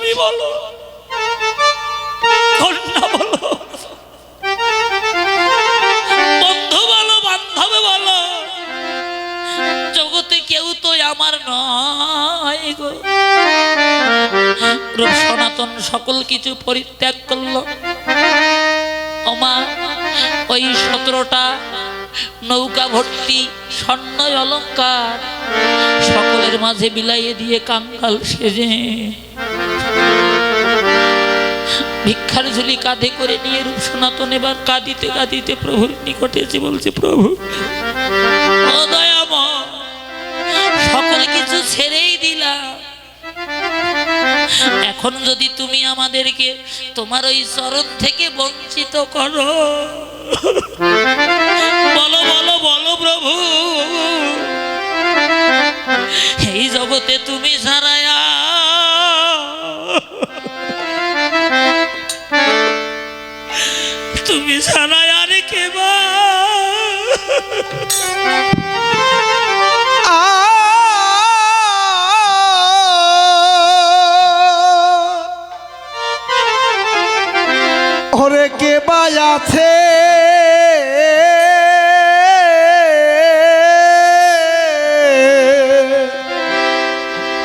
স্বামী বলো, কন্যা বলো, বন্ধু বলো, বান্ধব বলো, জগতে কেউ তো আমার নয় গো। রূপ সনাতন সকল কিছু পরিত্যাগ করলো। ওমা ওই 17টা নৌকা ভর্তি স্বর্ণ অলঙ্কার সকলের মাঝে বিলাইয়ে দিয়ে কাঙ্গাল সেজে ভিক্ষার ঝুলি কাঁধে করে নিয়ে রূপ সনাতন এবার কাঁদিতে কাঁদিতে প্রভুর নিকটে এসে বলছে, প্রভু ও দয়াময়, সকল কিছু ছেড়েই দিলাম, এখন যদি তুমি আমাদেরকে তোমার ওই চরণ থেকে বঞ্চিত করো, বলো বলো বলো প্রভু, এই জগতে তুমি ছাড়ায়া তুমি ছাড়াই আর কে বা? ওরে কে বা আছে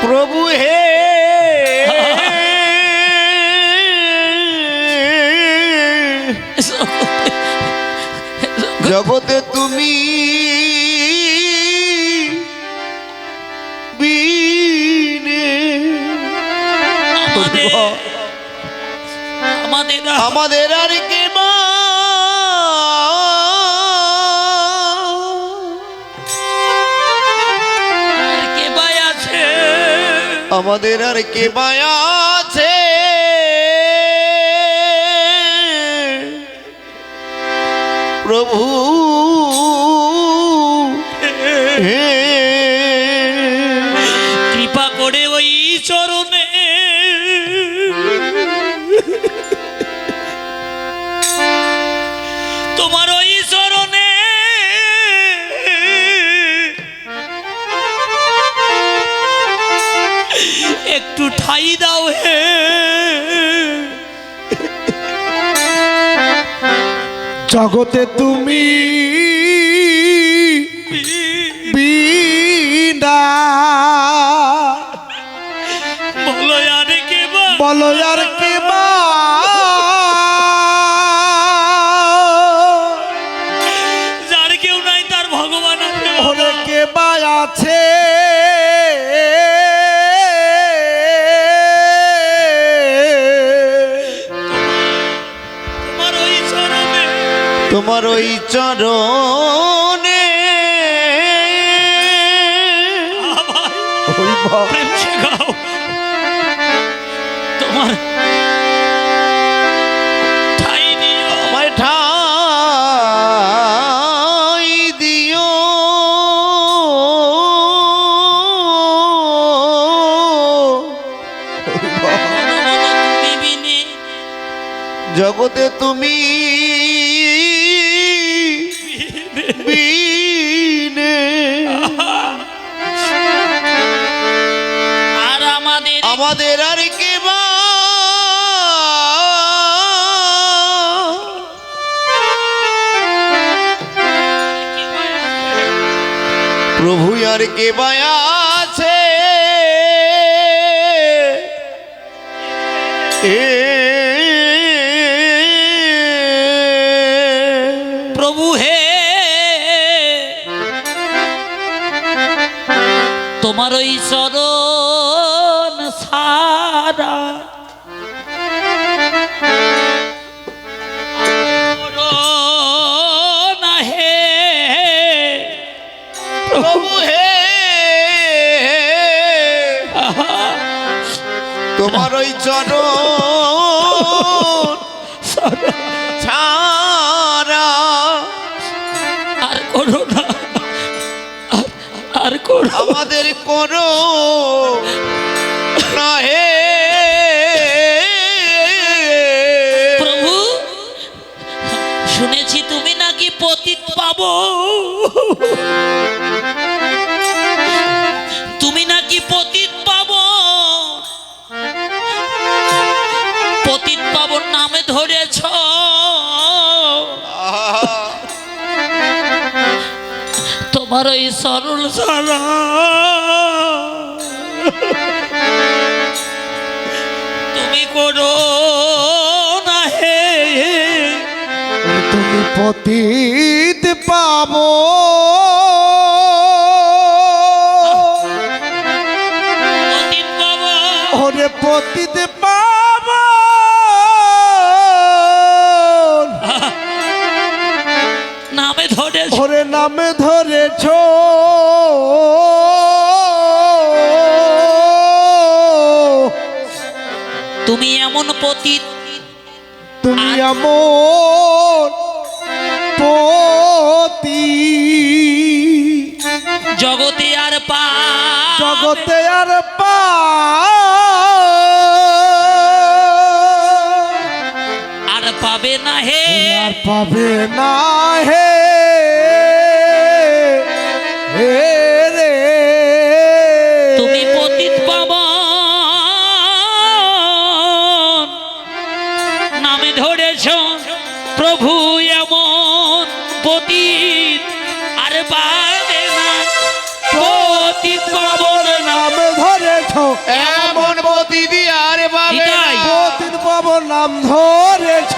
প্রভু হে, জগতে তুমি বিনে আমাদের আর কে বা? আছে আমাদের আর কে বা আছে? প্রভু কৃপা করে ওই চরণে তোমার ওই চরণে একটু ঠাই দাও হে। জগতে তুমি বিনা বলো আর কে বা? বলো আর কে বা? যার কেউ নাই তার ভগবান আছে। ওরে কে বা আছে? তোমার ওই চরণে প্রেম শেখাও, তোমার ঠাই দিও, আমায় ঠাই দিও। তুমি বিনে জগতে তুমি বিনে আর আমাদের আর কে বা? প্রভু আর কে বা আছে? প্রভু হে, তোমার ওই চরণ সারা না হে। প্রভু হে, তোমার ওই চরণ ছাড়া আর করো না, আর করো আমাদের করো না হে। প্রভু, শুনেছি তুমি নাকি পতিত পাবো, তুমি নাকি পতিত পাবো, ধরেছ তোমার ওই সরল সারা তুমি করো না হে তুমি পতিত পাবো অতীত বাবা ওরে পতিত পাবো নামে ধরেছ ওরে নামে ধরেছ তুমি এমন পতিত তুমি এমন পতি জগতে আর পা জগতে আর আর পাবে না হে আর পাবে না হে হে রে তুমি পতিত পাবন নামে ধরেছ প্রভু এমন পতিত আর পাবে না পতিত পাবন নাম ধরেছ এমন প্রতিদি আর পাবে না। এটাই। পতিত পাবো নাম ধরেছ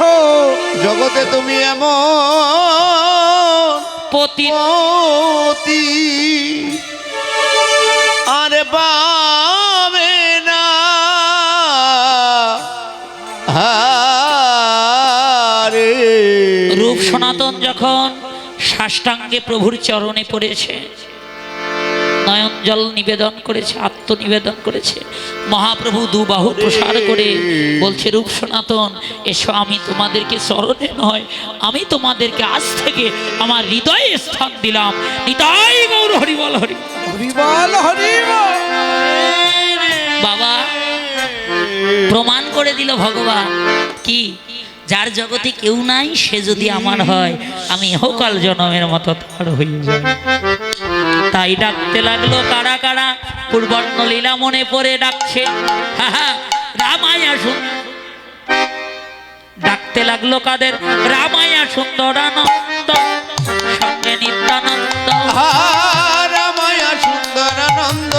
জগতে তুমি এমন পতিত পতি আর পাবে না হারে। রূপ সনাতন যখন সাষ্টাঙ্গে প্রভুর চরণে পড়েছে, নয়ন জল নিবেদন করেছে, আত্মনিবেদন করেছে, মহাপ্রভু দুবাহু প্রসার করে বলছে, রূপ সনাতন এসো, আমি তোমাদেরকে চরণে নয়, আমি তোমাদেরকে আজ থেকে আমার হৃদয়ে স্থান দিলাম। নিতাই গৌর হরিবল হরি। হরিবল হরিবল বাবা প্রমাণ করে দিল ভগবান কি, যার জগতে কেউ নাই সে যদি আমার হয়, আমি ইহকাল জনমের মতো তার হয়ে যাই। তাই ডাকতে লাগলো কারা কারা, পূর্বর্ণ লীলা মনে পড়ে ডাকছে, হা হা, রামায়া সুন্দর। ডাকতে লাগলো কাদের, রামায়া সুন্দরানন্দ সঙ্গে নিত্যানন্দ। রামায়া সুন্দরানন্দ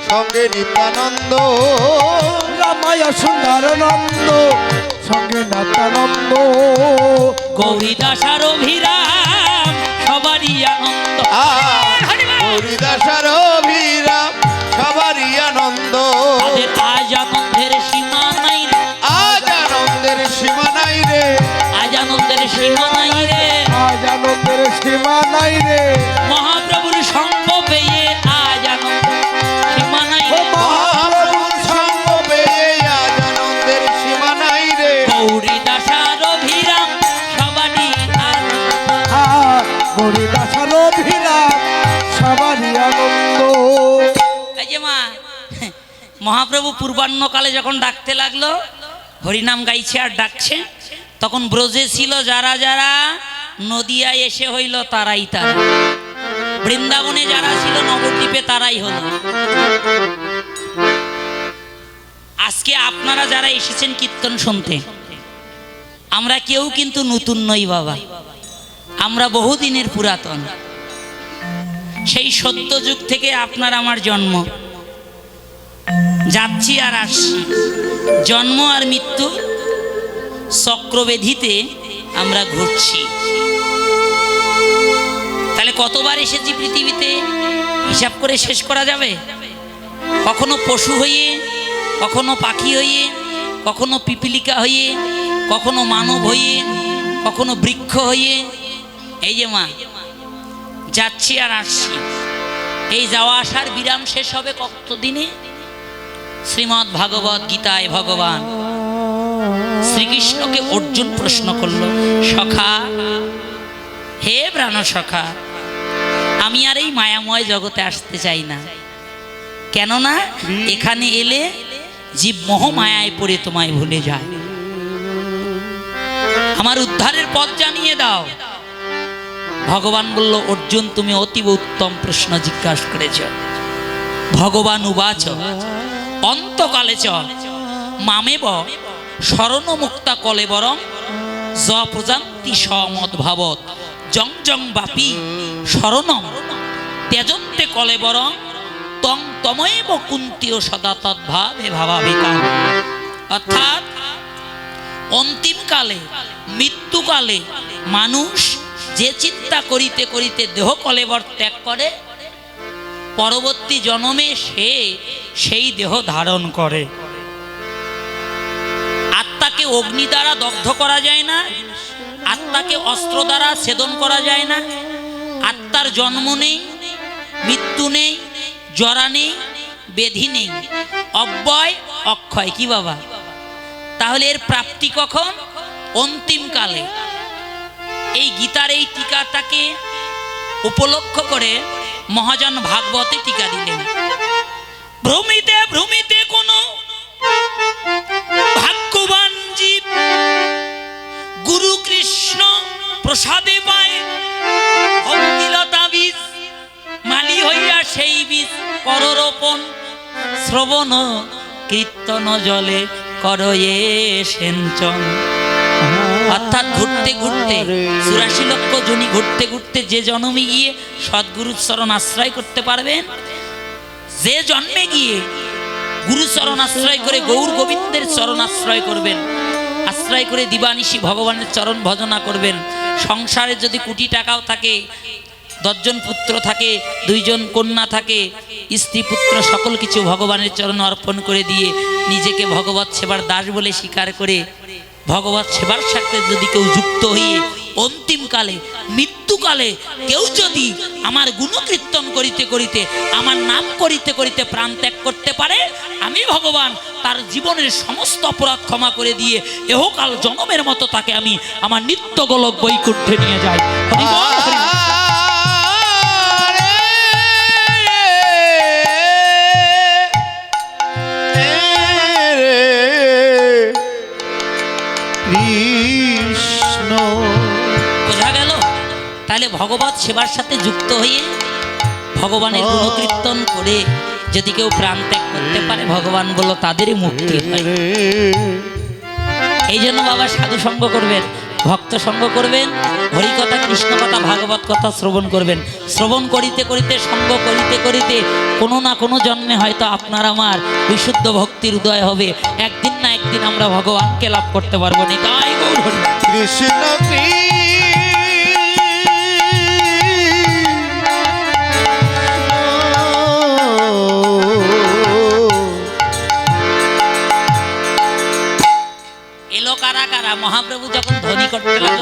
সঙ্গে নিত্যানন্দ। রামায়া সুন্দরানন্দ সঙ্গে নাতানন্দ গৌরীদাস আর অভিরাম সবারই আনন্দ। হরিদাসার অভিরাম সবারই আনন্দ। তাদের আজ আনন্দের সীমা নাই রে, আজ আনন্দের সীমা নাই রে। আজ আনন্দের সীমা নাই রে। আজ আনন্দের সীমা নাই রে মহাপ্রভুর সঙ্গ পেয়ে আজ আনন্দ সীমা নাই রে। মহাপ্রভুর সঙ্গ পেয়ে আজ আনন্দের সীমা নাই রে। গৌরীদাস আর অভিরাম সবারই আনন্দ। হরিদাসার অভিরাম সবারই আনন্দ এই যে মা, মহাপ্রভু পূর্বাহ্নকালে যখন ডাকতে লাগলো, হরিনাম গাইছে আর ডাকছে, তখন ব্রজে ছিল যারা যারা, নদিয়ায় এসে হইল তারাই তারা, বৃন্দাবনে যারা ছিল নবদ্বীপে তারাই হলো। আজকে আপনারা যারা এসেছেন কীর্তন শুনতে, আমরা কেউ কিন্তু নতুন নই বাবা, আমরা বহুদিনের পুরাতন। সেই সত্য যুগ থেকে আপনার আমার জন্ম, যাচ্ছি আর আসছি, জন্ম আর মৃত্যু চক্রবেধিতে আমরা ঘুরছি। তাহলে কতবার এসেছি পৃথিবীতে হিসাব করে শেষ করা যাবে? কখনো পশু হয়ে, কখনো পাখি হয়ে, কখনো পিপিলিকা হয়ে, কখনো মানব হয়ে, কখনো বৃক্ষ হয়ে। এই যে মা, যাচ্ছি আর আসছি, এই যাওয়া আসার বিরাম শেষ হবে কতদিনে? শ্রীমদ্ ভাগবত গীতায় ভগবান শ্রীকৃষ্ণকে অর্জুন প্রশ্ন করল, সখা, হে প্রাণ সখা, আমি আর এই মায়াময় জগতে আসতে চাই না, কেননা এখানে এলে জীব মোহ মায়ায় পড়ে তোমায় ভুলে যায়, আমার উদ্ধারের পথ জানিয়ে দাও। ভগবান বলল, অর্জুন তুমি অতীব উত্তম প্রশ্ন জিজ্ঞাসা করেছ। ভগবান উবাচ অন্তকালে চ মামেব শরণ মুক্তা কলেবরং য প্রজান্তি সমদ ভাবত জং জং বাপি শরণম ত্যজন্তে কলেবরং তং তমৈব কুন্তীয় সদা তদ্ভাবে ভাবাবিকা। অর্থাৎ অন্তিমকালে মৃত্যুকালে মানুষ যে চিন্তা করিতে করিতে দেহ কলেবর ত্যাগ করে, পরবর্তী জন্মে সে সেই দেহ ধারণ করে। আত্মাকে অগ্নি দ্বারা দগ্ধ করা যায় না, আত্মাকে অস্ত্র দ্বারা ছেদন করা যায় না। আত্মার জন্ম নেই, মৃত্যু নেই, জরা নেই, ব্যাধি নেই, অব্যয় অক্ষয়। কি বাবা? তাহলে এর প্রাপ্তি কখন? অন্তিমকালে। এই গীতার এই টিকাটাকে উপলক্ষ করে মহাজন ভাগবতে টিকা দিলেন। ভ্রমিতে ভ্রমিতে কোন ভাগ্যবান জীব গুরু কৃষ্ণ প্রসাদে পায় ভক্তিলতা বীজ, মালি হইয়া সেই বীজ কররোপণ, শ্রবণ কীর্তন জলে করয়ে সেঞ্চন। অর্থাৎ ঘুরতে ঘুরতে ৮৪ লক্ষ জনি ঘুরতে ঘুরতে যে জন্মে গিয়ে সদ্গুরুর চরণ আশ্রয় করতে পারবেন, যে জন্মে গিয়ে গুরু চরণ আশ্রয় করে গৌর গোবিন্দের চরণ আশ্রয় করবেন, আশ্রয় করে দিবানিশি ভগবানের চরণ ভজনা করবেন। সংসারে যদি কোটি টাকাও থাকে, ১০ জন পুত্র থাকে, ২ জন কন্যা থাকে, স্ত্রী পুত্র সকল কিছু ভগবানের চরণ অর্পণ করে দিয়ে নিজেকে ভগবত সেবার দাস বলে স্বীকার করে ভগবত সেবার সাথে যদি কেউ যুক্ত হয়ে অন্তিমকালে মৃত্যুকালে কেউ যদি আমার গুণকীর্তন করিতে করিতে, আমার নাম করিতে করিতে প্রাণ ত্যাগ করতে পারে, আমি ভগবান তার জীবনের সমস্ত অপরাধ ক্ষমা করে দিয়ে এহকাল জনমের মতো তাকে আমি আমার নিত্য গোলক বৈকুণ্ঠে নিয়ে যাই। হরি বল, হরি বল। কৃষ্ণ বোঝা গেল? তাহলে ভগবত সেবার সাথে যুক্ত হয়ে ভগবানের গুণকীর্তন করে যদি কেউ প্রাণ ত্যাগ করতে পারে, ভগবান বলল তাদেরই মুক্তি হয়। এই জন্য বাবা সাধু সঙ্গ করবেন, ভক্ত সঙ্গ করবেন, হরিকথা, কৃষ্ণ কথা, ভাগবত কথা শ্রবণ করবেন। শ্রবণ করিতে করিতে, সঙ্গ করিতে করিতে কোনো না কোনো জন্মে হয়তো আপনার আমার বিশুদ্ধ ভক্তির উদয় হবে। একদিন না একদিন আমরা ভগবানকে লাভ করতে পারবো। নিতাই গৌর হরি। কৃষ্ণ এলো কারা কারা? মহাপ্রভু যখন ধ্বনি করতে লাগলেন